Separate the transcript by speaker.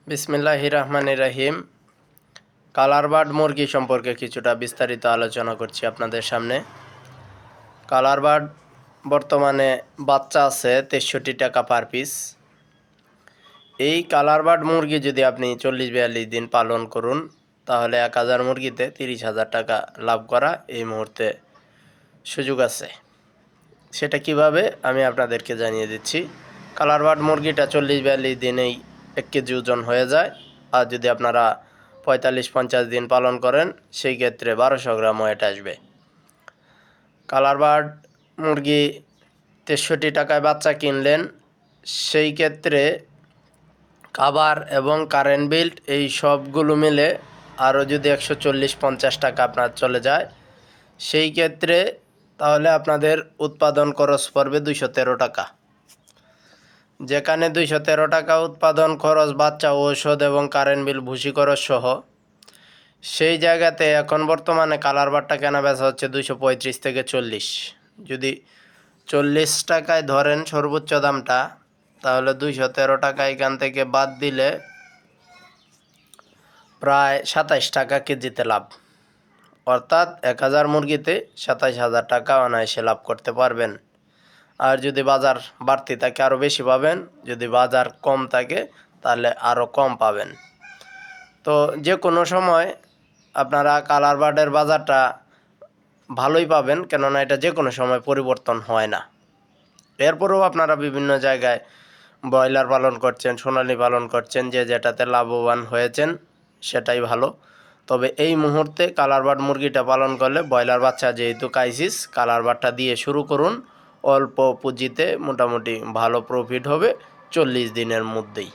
Speaker 1: বিসমিল্লাহির রহমানির রহিম। Colour bird মুরগি সম্পর্কে কিছুটা বিস্তারিত আলোচনা করছি আপনাদের সামনে। কালার বার্ড বর্তমানে বাচ্চা আছে ৬৩ টাকা পার পিস। এই কালার বার্ড মুরগি যদি আপনি ৪০-৪২ দিন পালন করুন তাহলে ১,০০০ মুরগিতে ৩০,০০০ টাকা লাভ করা এই মুহূর্তে সুযোগ আছে। সেটা কিভাবে আমি আপনাদেরকে জানিয়ে দিচ্ছি। কালার বার্ড মুরগিটা ৪০-৪২ দিনেই ১ কেজি ওজন হয়ে যায়। আর যদি আপনারা ৪৫-৫০ দিন পালন করেন সেই ক্ষেত্রে ১২০০ গ্রাম ওয়েট আসবে। কালার বার্ড মুরগি ৬৩ টাকায় বাচ্চা কিনলেন, সেই ক্ষেত্রে খাবার এবং কারেন্ট বিল এই সবগুলো মিলে আরও যদি ১৪০-৫০ টাকা আপনার চলে যায় সেই ক্ষেত্রে তাহলে আপনাদের উৎপাদন খরচ পড়বে ২১৩ টাকা। যেখানে ২১৩ টাকা উৎপাদন খরচ, বাচ্চা, ঔষধ এবং কারেন্ট বিল, ভুসি খরচ সহ, সেই জায়গাতে এখন বর্তমানে কালার বারটা কেনা বেচা হচ্ছে ২৩৫ থেকে ৪০। যদি ৪০ টাকায় ধরেন সর্বোচ্চ দামটা, তাহলে ২১৩ টাকা এখান থেকে বাদ দিলে প্রায় ২৭ টাকা কেজিতে লাভ। অর্থাৎ ১,০০০ মুরগিতে ২৭,০০০ টাকা অনায়াসে লাভ করতে পারবেন। আর যদি বাজার বাড়তি থাকে আরও বেশি পাবেন, যদি বাজার কম থাকে তাহলে আরও কম পাবেন। তো যে কোনো সময় আপনারা কালার বার্ডের বাজারটা ভালোই পাবেন, কেননা এটা যে কোনো সময় পরিবর্তন হয় না। এরপরেও আপনারা বিভিন্ন জায়গায় ব্রয়লার পালন করছেন, সোনালি পালন করছেন, যে যেটাতে লাভবান হয়েছেন সেটাই ভালো। তবে এই মুহূর্তে কালার বার্ড মুরগিটা পালন করলে ব্রয়লার বাচ্চা যেহেতু ক্রাইসিস, কালার বার্ডটা দিয়ে শুরু করুন। অল্প পুঁজিতে মোটামুটি ভালো প্রফিট হবে ৪০ দিনের মধ্যেই।